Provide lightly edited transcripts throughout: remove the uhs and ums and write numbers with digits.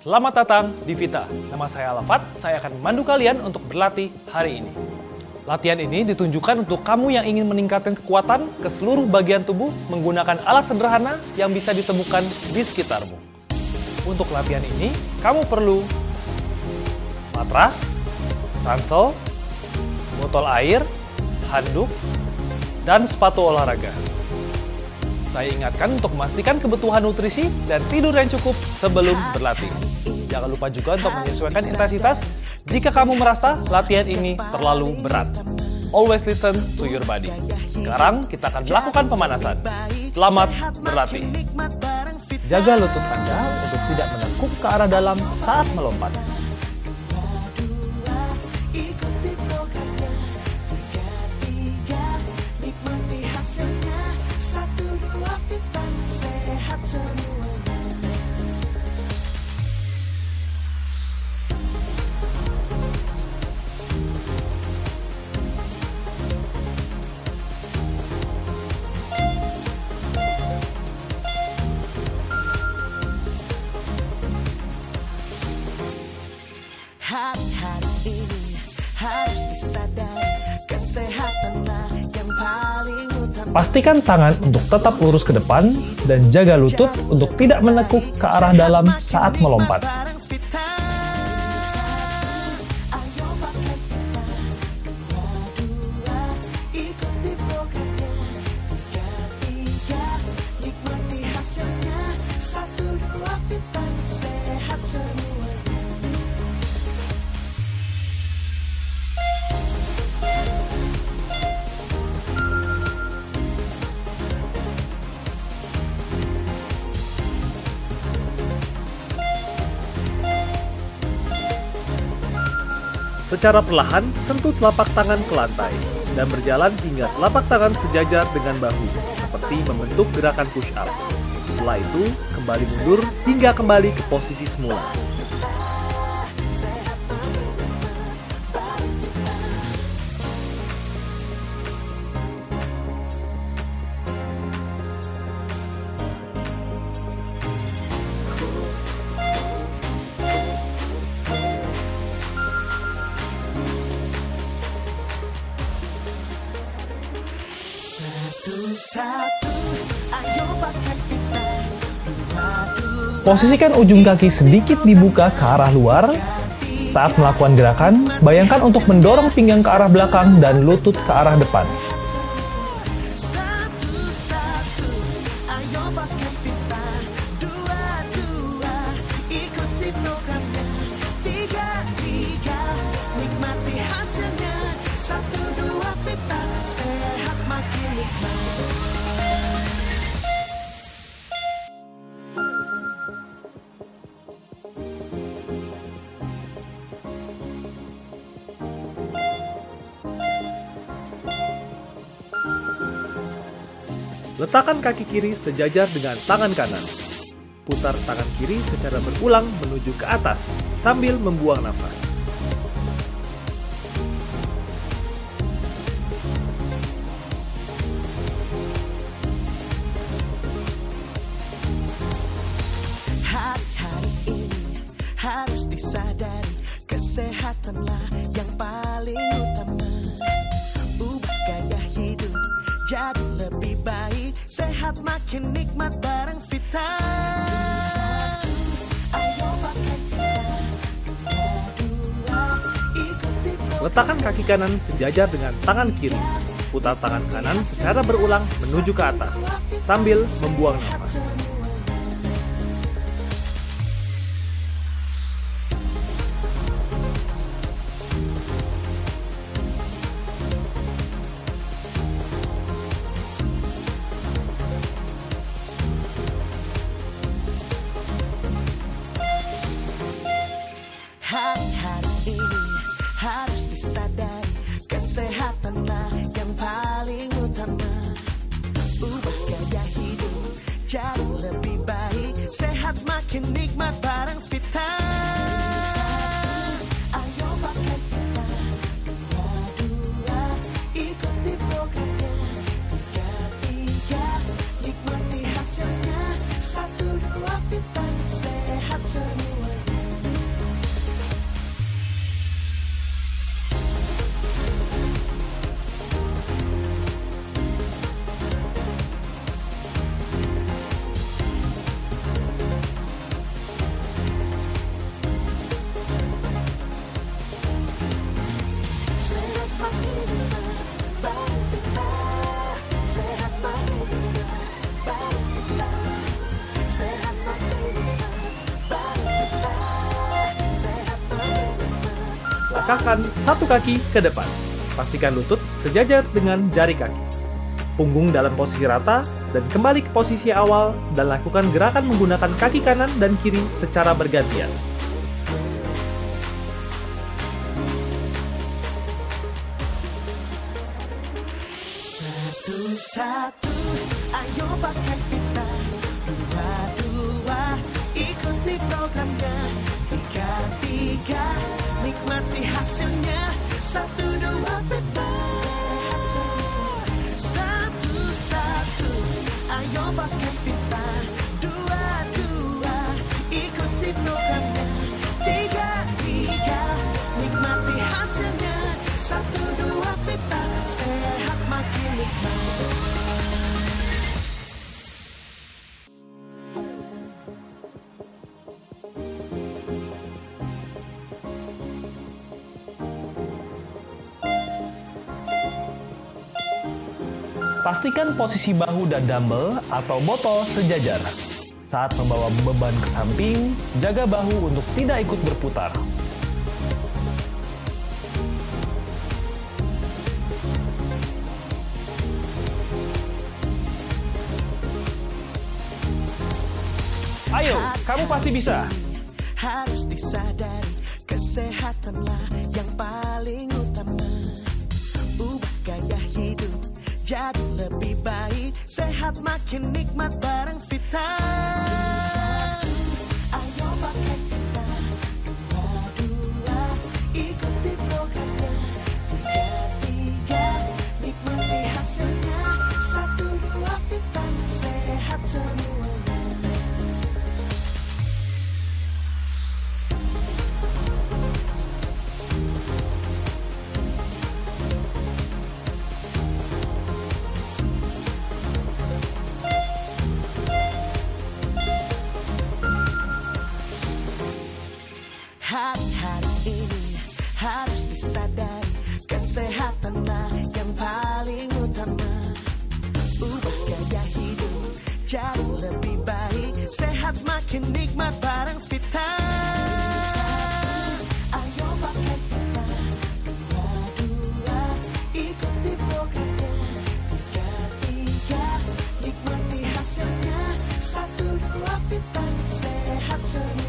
Selamat datang di Vita. Nama saya Alafat, saya akan memandu kalian untuk berlatih hari ini. Latihan ini ditunjukkan untuk kamu yang ingin meningkatkan kekuatan ke seluruh bagian tubuh menggunakan alat sederhana yang bisa ditemukan di sekitarmu. Untuk latihan ini, kamu perlu matras, ransel, botol air, handuk, dan sepatu olahraga. Saya ingatkan untuk memastikan kebutuhan nutrisi dan tidur yang cukup sebelum berlatih. Jangan lupa juga untuk menyesuaikan intensitas jika kamu merasa latihan ini terlalu berat. Always listen to your body. Sekarang kita akan melakukan pemanasan. Selamat berlatih. Jaga lutut Anda untuk tidak menekuk ke arah dalam saat melompat. Hari-hari ini harus disadari, kesehatanlah yang paling utama. Pastikan tangan untuk tetap lurus ke depan dan jaga lutut untuk tidak menekuk ke arah dalam saat melompat. Secara perlahan, sentuh telapak tangan ke lantai dan berjalan hingga telapak tangan sejajar dengan bahu, seperti membentuk gerakan push up. Setelah itu, kembali mundur hingga kembali ke posisi semula. Posisikan ujung kaki sedikit dibuka ke arah luar. Saat melakukan gerakan, bayangkan untuk mendorong pinggang ke arah belakang dan lutut ke arah depan. Letakkan kaki kiri sejajar dengan tangan kanan. Putar tangan kiri secara berulang menuju ke atas sambil membuang nafas. Hari-hari ini harus disadari, kesehatanlah yang paling utama. Ubah gaya hidup jadi lebih baik, sehat makin nikmat bareng Vita. Letakkan kaki kanan sejajar dengan tangan kiri. Putar tangan kanan secara berulang menuju ke atas sambil membuang nafas. Hari-hari ini harus disadari, kesehatanlah yang paling utama. Ubah gaya hidup jadi lebih baik, sehat makin nikmat bareng Vita. Ayo pakai Vita, 2, ikuti programnya. 3, nikmati hasilnya. 1, 2 Vita, sehat semua. langkahkan satu kaki ke depan. Pastikan lutut sejajar dengan jari kaki. Punggung dalam posisi rata dan kembali ke posisi awal dan lakukan gerakan menggunakan kaki kanan dan kiri secara bergantian. Satu-satu, ayo pakai kita. Dua-dua, ikuti programnya. Tiga-tiga, nikmati hasilnya. Satu, dua, kita. Satu-satu, ayo pakai kita. Dua-dua, ikuti programnya. Tiga-tiga, nikmati hasilnya. Satu, dua, kita. Sehat makin nikmat. Pastikan posisi bahu dan dumbbell atau botol sejajar. Saat membawa beban ke samping, jaga bahu untuk tidak ikut berputar. Ayo, kamu pasti bisa. Harus disadari, kesehatanlah yang paling utama. Ubah gaya hidup jadi lebih baik, sehat makin nikmat bareng Vita. Ayo pakai kita. Dua-dua, ikuti programnya. Tiga-tiga, nikmati hasilnya. Satu, dua, Vita. Sehat semuanya. Hari-hari ini harus disadari, kesehatanlah yang paling utama. Ubah gaya hidup jadi lebih baik, sehat makin nikmat bareng Vita. Ayo pakai kita. Dua-dua, ikuti programnya. Tiga-tiga, nikmati hasilnya. Satu, dua, Vita. Sehat semuanya.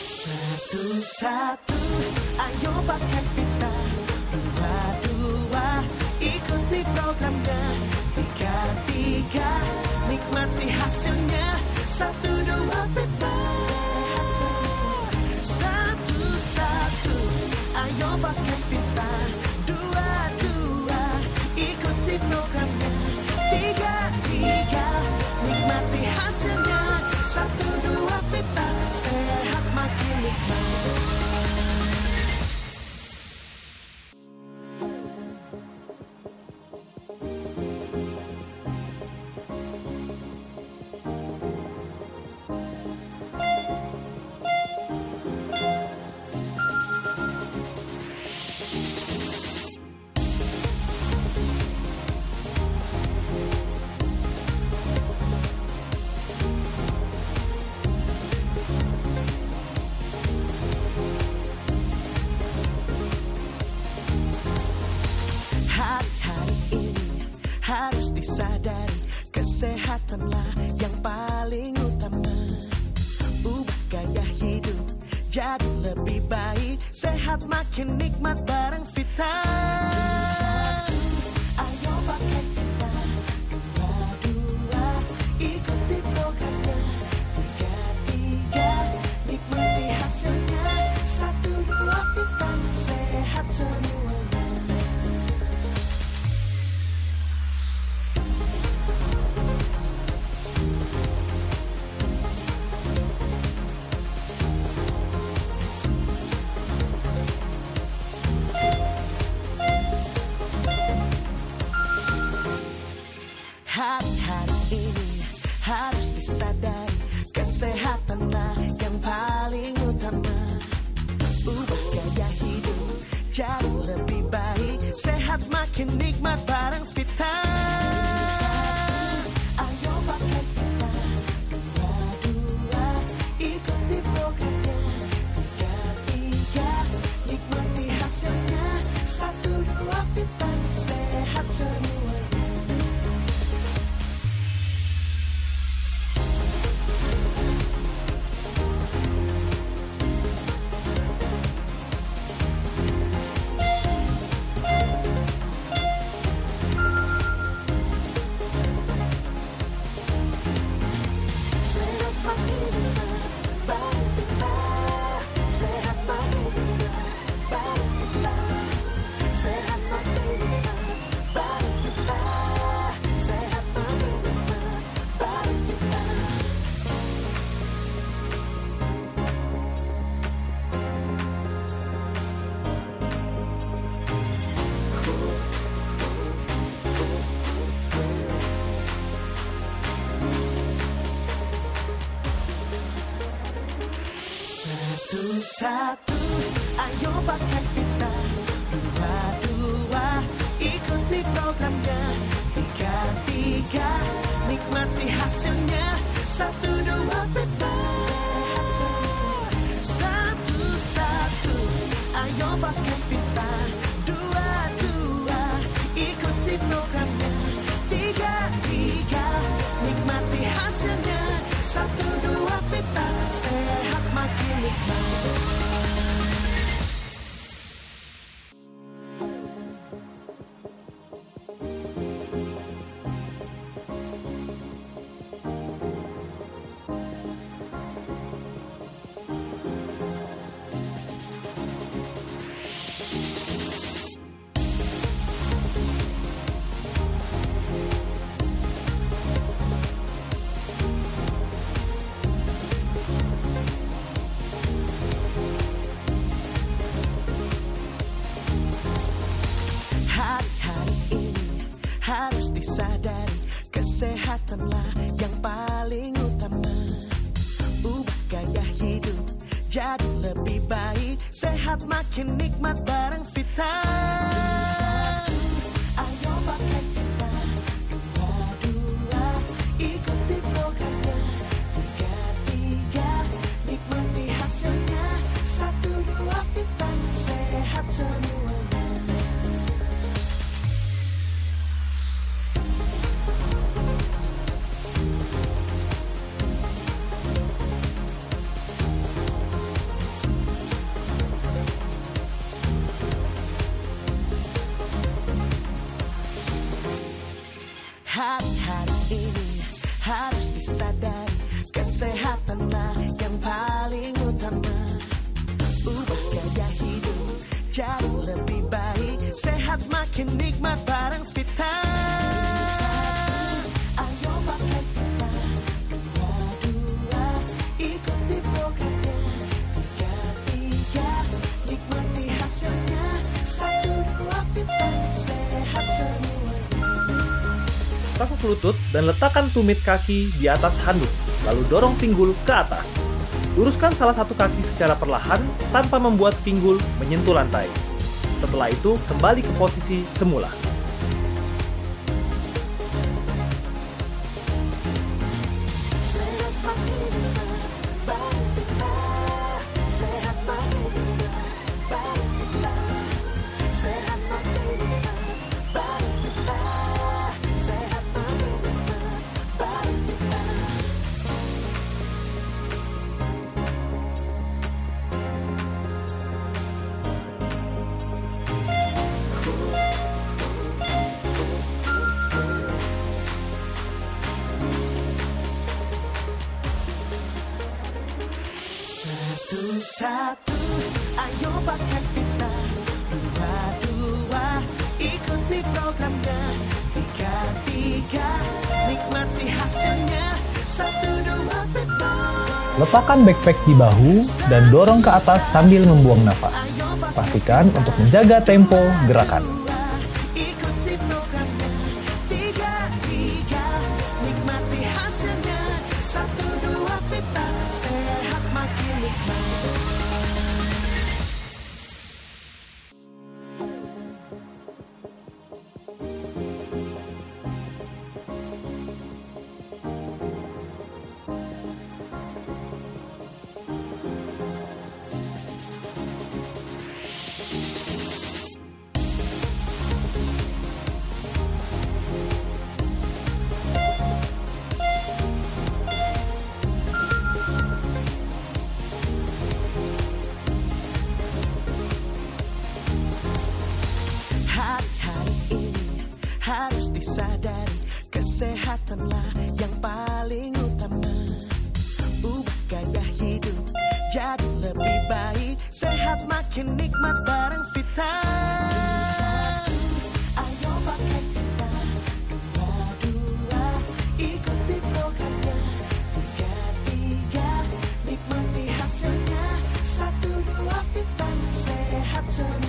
Satu-satu, ayo pakai Vita. Dua-dua, ikuti programnya. Tiga-tiga, nikmati hasilnya. Satu, dua, Vita. Satu-satu, ayo pakai Vita. Dua-dua, ikuti programnya. Tiga-tiga, nikmati hasilnya. Satu, dua, Vita. Sehat makin nikmat. Harus disadari, kesehatanlah yang paling utama. Ubah gaya hidup jadi lebih baik, sehat makin nikmat bareng Vita. Ayo pakai kita. Dua-dua, ikuti program. sehat makin nikmat bareng Vita. Ayo pakai Vita, dua-dua, ikuti programnya. Tiga-tiga, nikmati hasilnya. 1-2 Vita, sehat semuanya. Satu, ayo pakai Vita. Dua, ikuti programnya. Tiga, nikmati hasilnya. 1-2 Vita, sehat semua. Satu, ayo pakai Vita. Dua, ikuti programnya. Tiga, nikmati hasilnya. 1-2 Vita, sehat makin nikmat. Harus disadari, kesehatanlah yang paling utama. Ubah gaya hidup jadi lebih baik, sehat makin nikmat bareng Vita. Ayo pakai Vita. Dua, ikuti programnya. Tiga, nikmati hasilnya. 1-2 Vita, sehat semuanya. Hari ini harus disadari, kesehatanlah yang paling utama. Ubah gaya hidup jadi lebih baik, sehat makin nikmat bareng Vita. Ayo pakai Vita. Dua, ikuti programnya. Tiga, nikmati hasilnya. 1-2 Vita, sehat semua. Tekuk lutut dan letakkan tumit kaki di atas handuk, lalu dorong pinggul ke atas. Luruskan salah satu kaki secara perlahan tanpa membuat pinggul menyentuh lantai. Setelah itu, kembali ke posisi semula. Satu, ayo pakai Vita. Dua, ikuti programnya. Tiga, nikmati hasilnya. 1-2 Vita. Letakkan backpack di bahu dan dorong ke atas sambil membuang nafas. Pastikan untuk menjaga tempo gerakan. Ikuti programnya. Tiga, nikmati hasilnya. 1-2 Vita, sehat makin nikmat. disadari, kesehatanlah yang paling utama. Ubah gaya hidup jadi lebih baik, sehat makin nikmat bareng Vita. Satu, ayo pakai Vita. Dua, ikuti programnya. Tiga, nikmati hasilnya. 1, 2 Vita, sehat semuanya.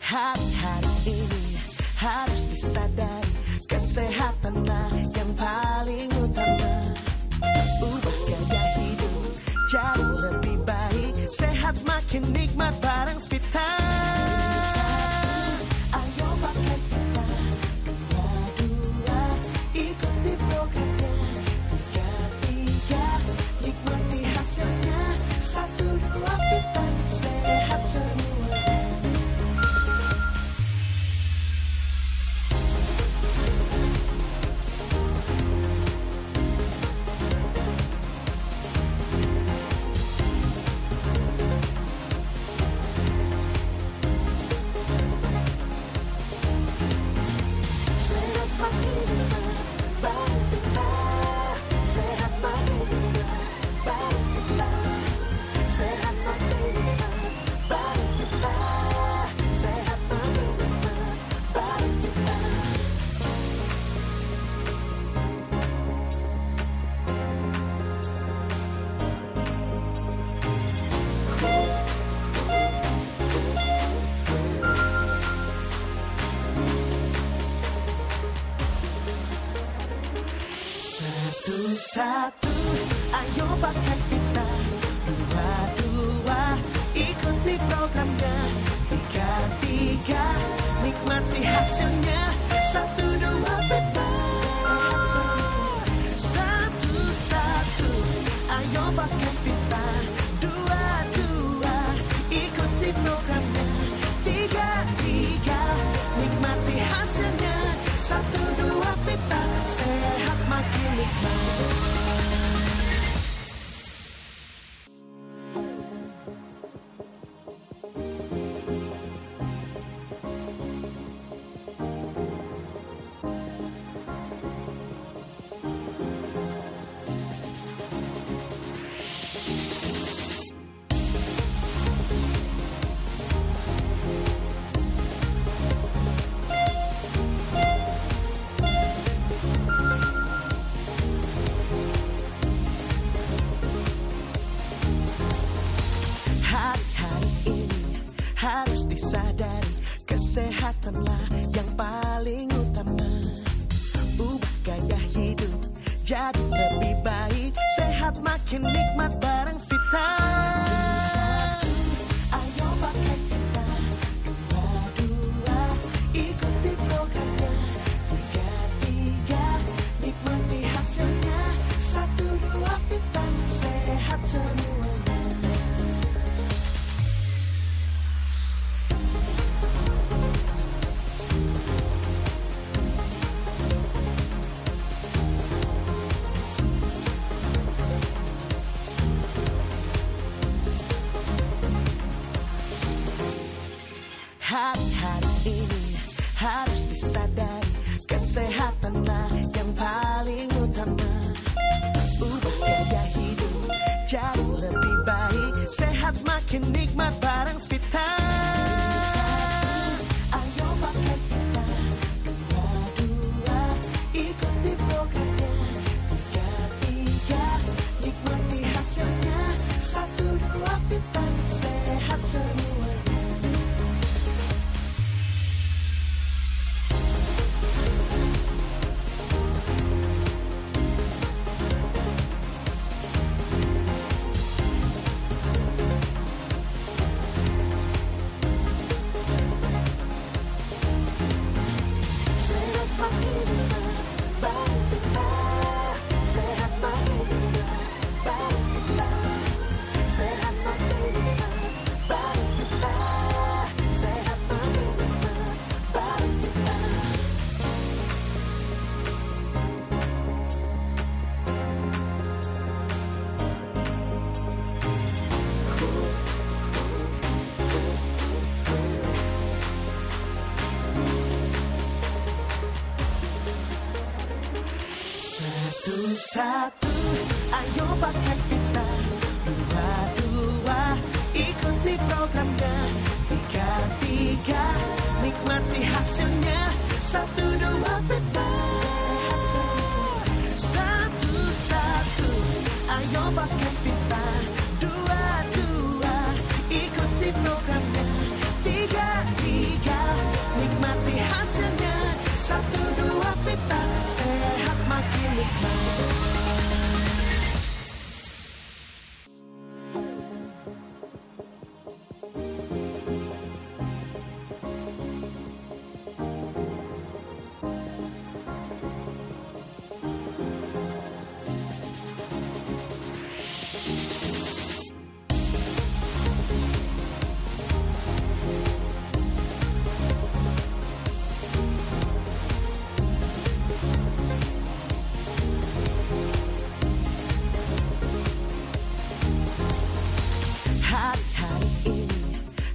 Hari-hari ini harus disadari, kesehatanlah yang paling utama. Ubah gaya hidup jadi lebih baik, sehat makin nikmat bareng Vita. Ayo pakai Vita. Dua, ikuti programnya. Tiga, nikmati hasilnya. 1, 2 Vita, sehat semua. Satu, ayo pakai Vita. Dua, ikuti programnya. Tiga, nikmati hasilnya. 1, 2 Vita, sehat semua. Satu, ayo pakai Vita. Dua, ikuti programnya. Tiga, nikmati hasilnya. 1, 2 Vita, sehat makin nikmat. Harus disadari, kesehatanlah yang paling utama. Ubah gaya hidup jadi lebih baik, sehat makin nikmat bareng Vita. Satu, ayo pakai Vita. Dua, ikuti programnya. Tiga, nikmati hasilnya. 1, 2 Vita, sehat semuanya. Hari-hari ini harus disadari, kesehatanlah yang paling utama. Ubah gaya hidup jadi lebih baik, sehat makin nikmat bareng Vita. Ayo pakai Vita. Dua, ikuti programnya. Tiga, nikmati hasilnya. 1, 2 Vita, sehat semua. satu, ayo pakai Vita. Dua, dua, ikuti programnya. Tiga, tiga, nikmati hasilnya. Satu, dua, Vita. Sehat semua. Satu, satu, ayo pakai Vita. Dua, dua, ikuti programnya. Tiga, tiga, nikmati hasilnya. Satu, dua, Vita. Sehat makin nikmat.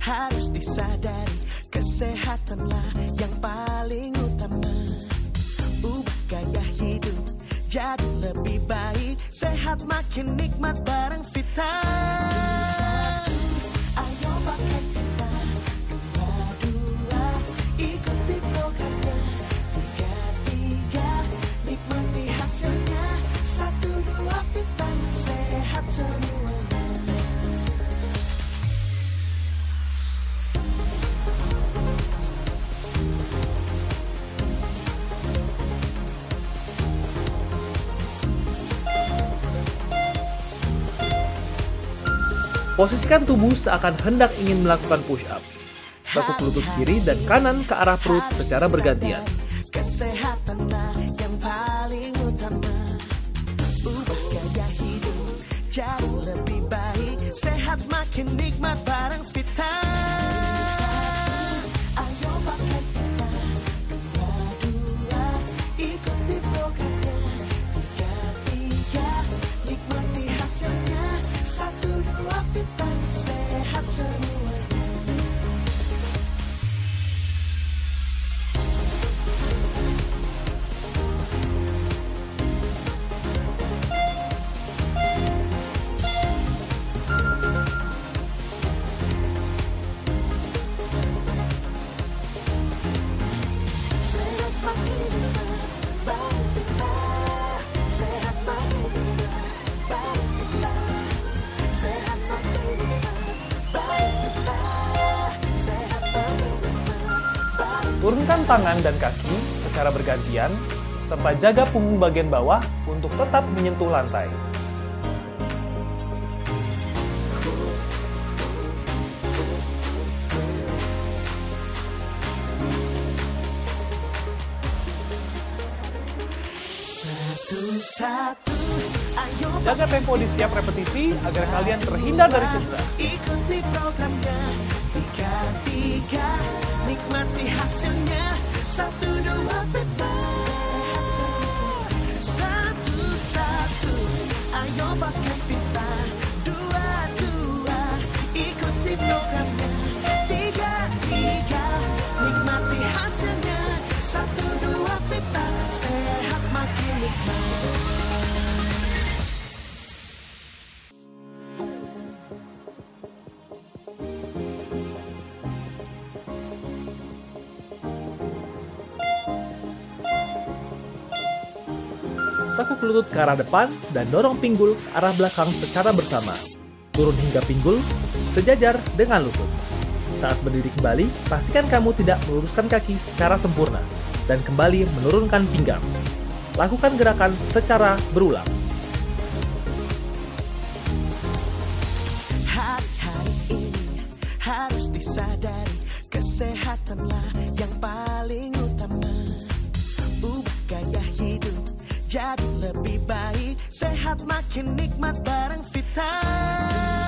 Harus disadari, kesehatanlah yang paling utama. Ubah gaya hidup jadi lebih baik. Sehat makin nikmat bareng Vita. Satu, ayo pakai Vita. Dua, dua, ikuti programnya. Tiga, tiga, nikmati hasilnya. Satu, dua, Vita. Sehat semuanya. Posisikan tubuh seakan hendak ingin melakukan push-up. Tekuk lutut kiri dan kanan ke arah perut secara bergantian. Kesehatanlah yang paling utama. Ubah gaya hidup jadi lebih baik. Sehat makin nikmat bareng Vita. Ayo pakai Vita. Dua, dua, ikuti programnya. Tiga, tiga, nikmati hasilnya. Satu, dua, Vita. Sehat semuanya. Sehat makin nikmat bareng Vita. Sehat makin nikmat bareng Vita. Sehat makin nikmat bareng Vita. Sehat makin nikmat bareng. Turunkan tangan dan kaki secara bergantian, serta jaga punggung bagian bawah untuk tetap menyentuh lantai. Satu, ayo Jaga tempo di setiap repetisi agar kalian terhindar dari cedera. ikuti programnya. Tiga, tiga, nikmati hasilnya. Satu, dua, Vita. Sehat semua. Satu, satu, ayo pakai Vita. Dua, dua, ikuti programnya. Tiga, tiga, nikmati hasilnya. Satu, dua, Vita. Sehat makin nikmat. Tekuk lutut ke arah depan dan dorong pinggul ke arah belakang secara bersama. Turun hingga pinggul, sejajar dengan lutut. Saat berdiri kembali, pastikan kamu tidak meluruskan kaki secara sempurna dan kembali menurunkan pinggang. Lakukan gerakan secara berulang. Hari-hari ini harus disadari, kesehatanlah yang paling utama. Ubah gaya hidup jadi lebih baik. Sehat makin nikmat bareng Vita.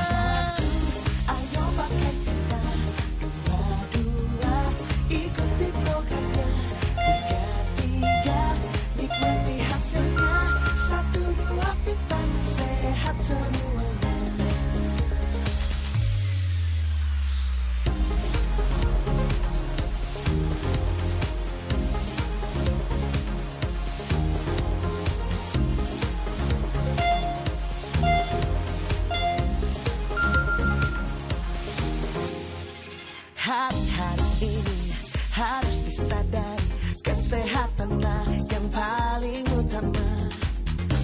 Satu, ayo pakai Vita. Dua, dua, ikuti programnya. Tiga, tiga, nikmati hasilnya. Satu, dua, Vita. Sehat semuanya. Hari-hari ini harus disadari, kesehatanlah yang paling utama.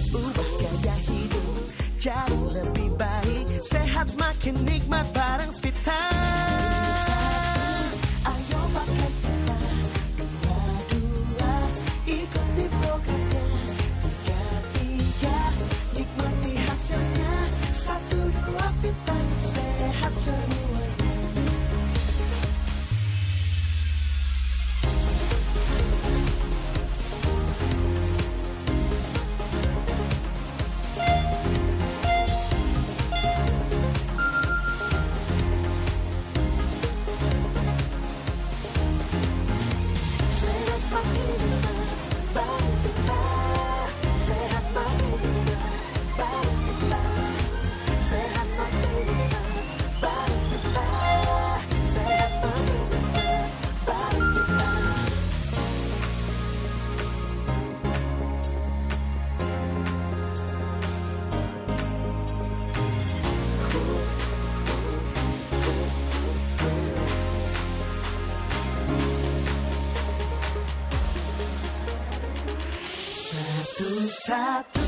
Ubah gaya hidup jadi lebih baik, sehat makin nikmat bareng Vita. Ayo pakai Vita, dua-dua, ikuti programnya. Tiga-tiga, nikmati hasilnya. 1-2 Vita, sehat semuanya. Satu,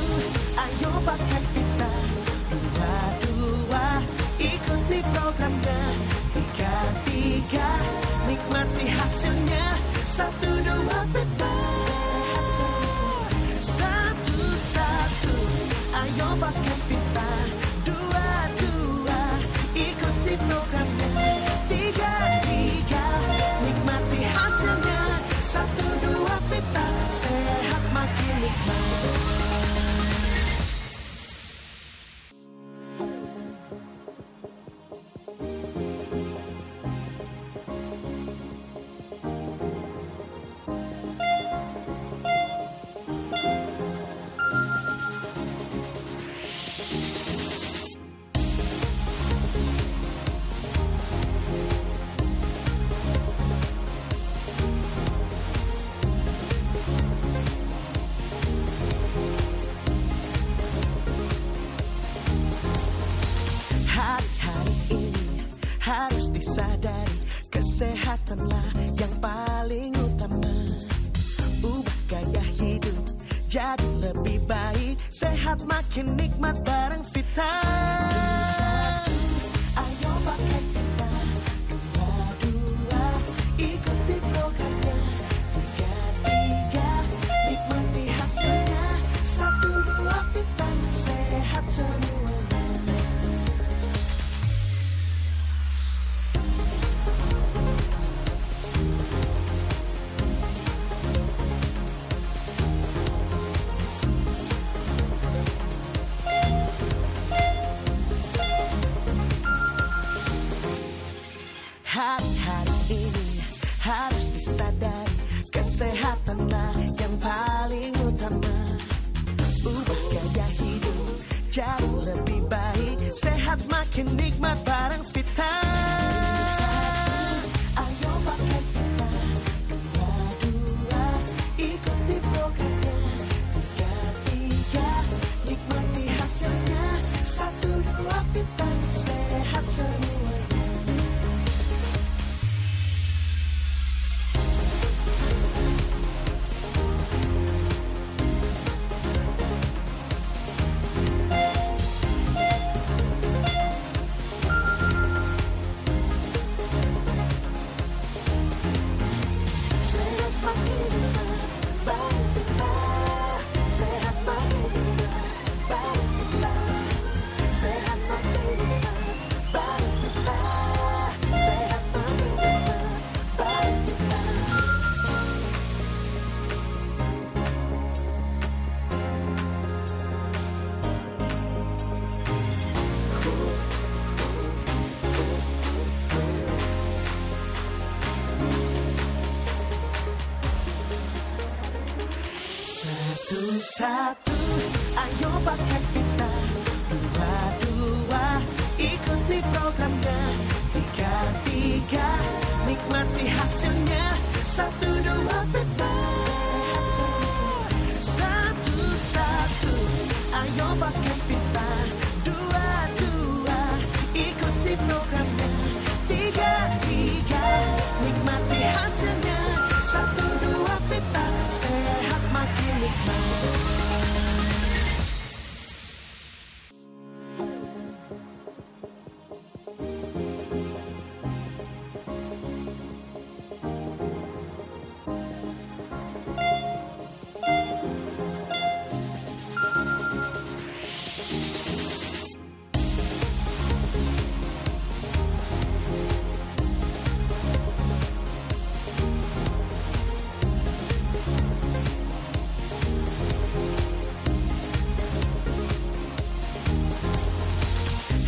ayo pakai Vita. Dua, ikuti programnya. Tiga, nikmati hasilnya. 1-2 Vita, sehat semua. Satu, ayo pakai Vita. Dua, ikuti programnya. Tiga, nikmati hasilnya. 1-2 Vita, sehat makin nikmat. Harus disadari, kesehatanlah yang paling utama. Ubah gaya hidup jadi lebih baik, sehat makin nikmat bareng Vita. Satu, ayo pakai Vita. Dua, ikuti programnya. Tiga, nikmati hasilnya. 1-2 Vita, sehat semuanya. Hari-hari ini harus disadari, kesehatanlah yang paling utama. Ubah gaya hidup jadi lebih baik, sehat makin nikmat bareng Vita. Ayo pakai Vita. Dua, ikuti programnya. Tiga, nikmati hasilnya. 1-2 Vita, sehat semuanya. Satu, ayo pakai Vita. Dua, ikuti programnya. Tiga, nikmati hasilnya. 1-2 Vita, sehat semua. Satu, ayo pakai Vita. Dua, ikuti programnya. Tiga, nikmat.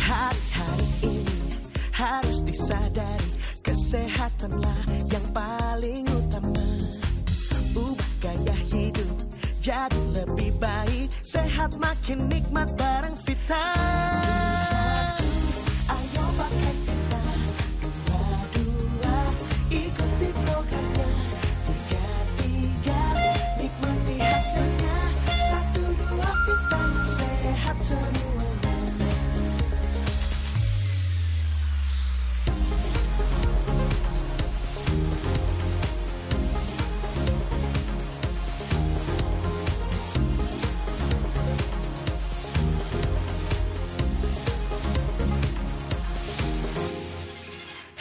Hari-hari ini harus disadari, kesehatanlah yang paling utama. Ubah gaya hidup jadi lebih baik, sehat makin nikmat bareng Vita. Satu, ayo pakai Vita. Dua, ikuti programnya. Tiga, nikmati hasilnya. 1, 2 Vita, sehat semuanya.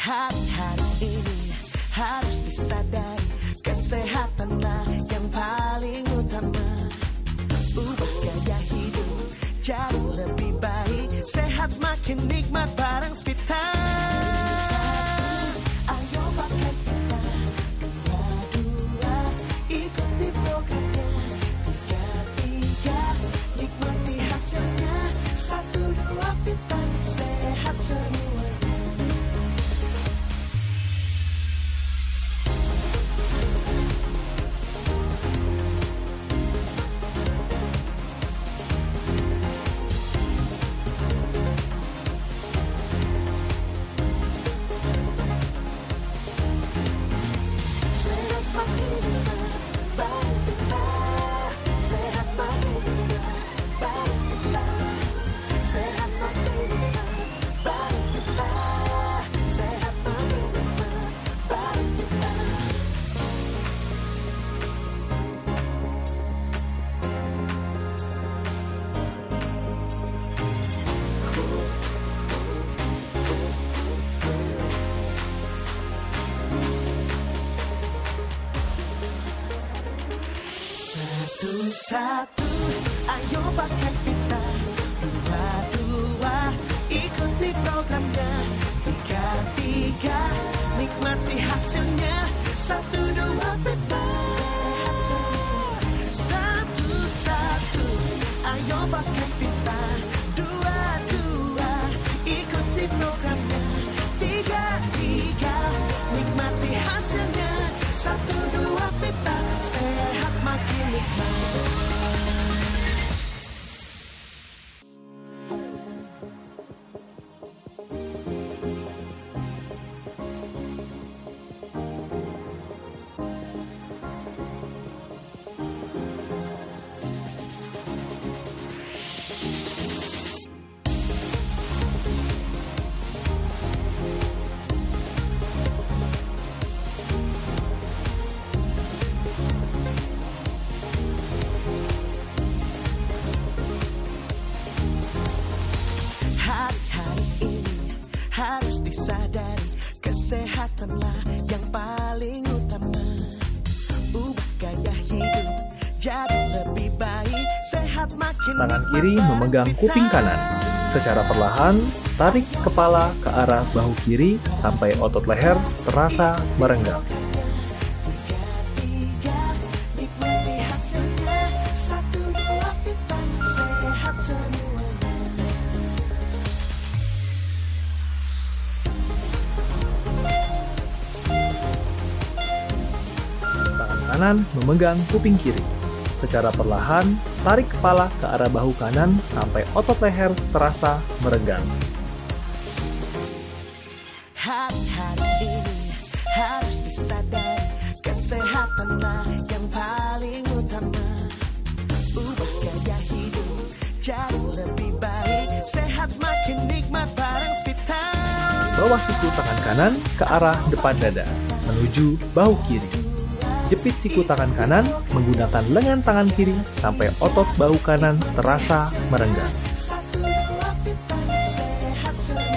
Hari-hari ini harus disadari, kesehatanlah yang paling utama. Ubah gaya hidup jadi lebih baik, sehat makin nikmat bareng Vita. Ayo pakai Vita. Dua, ikuti programnya. Tiga, nikmati hasilnya. 1, 2 Vita, sehat semuanya. Sehat makin nikmat, bareng Vita. Sehat makin nikmat, bareng Vita. Sehat makin nikmat, bareng Vita. Sehat makin nikmat, bareng Vita. Satu, ayo pakai Vita. Dua, ikuti programnya. Tiga, nikmati hasilnya. 1, 2 Vita, sehat semua. 1, ayo pakai Vita. Dua, ikuti programnya. Tiga, nikmati hasilnya. 1, 2 Vita, sehat makin nikmat. Hari-hari ini harus disadari, kesehatanlah yang paling utama. Ubah gaya hidup jadi lebih baik, sehat makin Tangan nikmat kiri bareng memegang Vita. kuping kanan. Secara perlahan, tarik kepala ke arah bahu kiri sampai otot leher terasa merenggang. Tiga, nikmati hasilnya. 1, 2 Vita, sehat semuanya. Tangan kanan memegang kuping kiri. Secara perlahan, tarik kepala ke arah bahu kanan sampai otot leher terasa merenggang. Hari-hari ini harus disadari, kesehatanlah yang paling utama. Ubah gaya hidup jadi lebih baik, sehat makin nikmat bareng Vita. Bawa siku tangan kanan ke arah depan dada, menuju bahu kiri. Jepit siku tangan kanan menggunakan lengan tangan kiri sampai otot bahu kanan terasa merenggang. Satu dua pita sehat semua.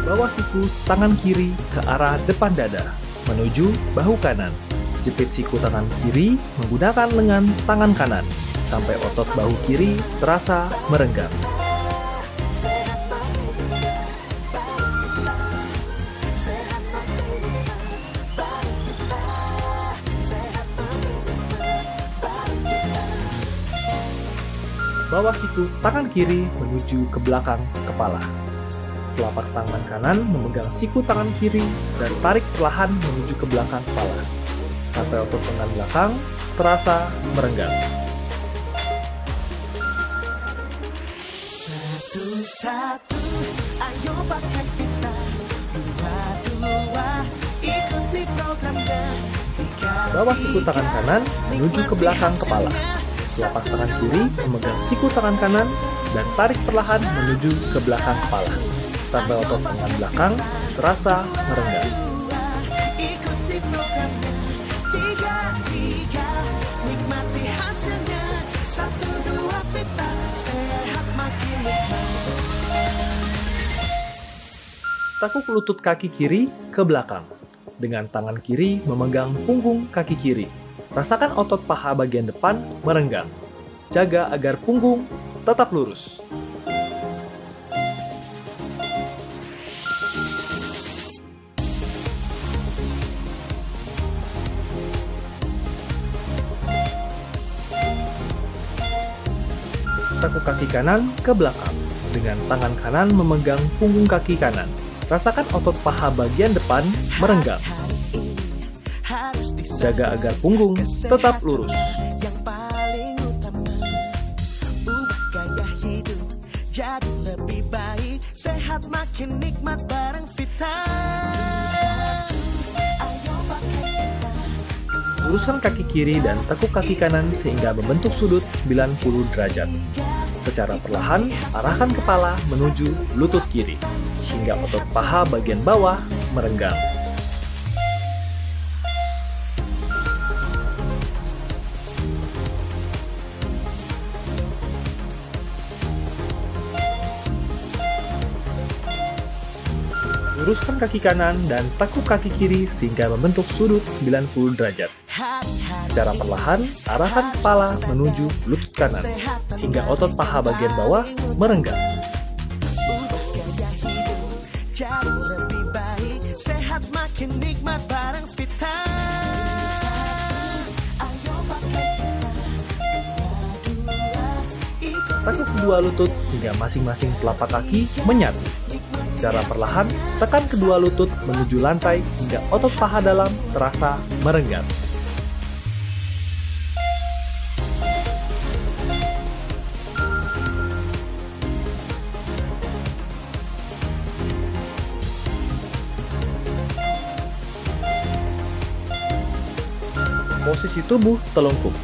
Bawa siku tangan kiri ke arah depan dada, menuju bahu kanan. Jepit siku tangan kiri menggunakan lengan tangan kanan, sampai otot bahu kiri terasa merenggang. Bawa siku tangan kiri menuju ke belakang kepala. Telapak tangan kanan memegang siku tangan kiri dan tarik perlahan menuju ke belakang kepala, sampai otot lengan belakang terasa merenggang. Satu-satu, ayo pakai kita. Dua-dua, ikuti programnya. Bawa siku tangan kanan menuju ke belakang kepala. Telapak tangan kiri memegang siku tangan kanan dan tarik perlahan menuju ke belakang kepala, sampai otot lengan belakang terasa merenggang. Ikuti programnya. Tiga, nikmati hasilnya. Satu dua pita, sehat makin nikmat. Tekuk lutut kaki kiri ke belakang. Dengan tangan kiri memegang punggung kaki kiri. Rasakan otot paha bagian depan merenggang. Jaga agar punggung tetap lurus. Tekuk kaki kanan ke belakang. Dengan tangan kanan memegang punggung kaki kanan. Rasakan otot paha bagian depan merenggang. Jaga agar punggung tetap lurus. Yang paling utama, ubah gaya hidup jadi lebih baik, sehat makin nikmat bareng Vita. Ayo pakai Vita. Luruskan kaki kiri dan tekuk kaki kanan sehingga membentuk sudut 90 derajat. Secara perlahan, arahkan kepala menuju lutut kiri, hingga otot paha bagian bawah merenggang. Luruskan kaki kanan dan tekuk kaki kiri sehingga membentuk sudut 90 derajat. Secara perlahan, arahkan kepala menuju lutut kanan, hingga otot paha bagian bawah merenggang. Ubah gaya hidup jadi lebih baik, sehat makin nikmat bareng Vita. Ayo pakai Vita. Tekuk kedua lutut hingga masing-masing telapak kaki menyatu. Secara perlahan, tekan kedua lutut menuju lantai hingga otot paha dalam terasa merenggang. Posisi tubuh telungkup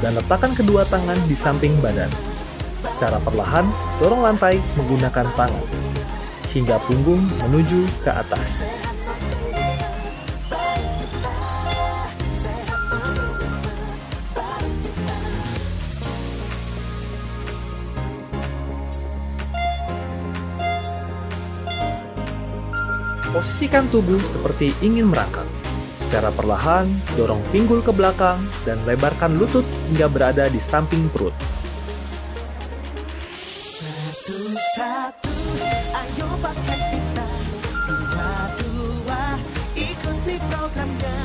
dan letakkan kedua tangan di samping badan. Secara perlahan, dorong lantai menggunakan tangan hingga punggung menuju ke atas. Posisikan tubuh seperti ingin merangkak. Secara perlahan, dorong pinggul ke belakang dan lebarkan lutut hingga berada di samping perut. Satu-satu, ayo pakai Vita. Dua-dua, ikuti programnya.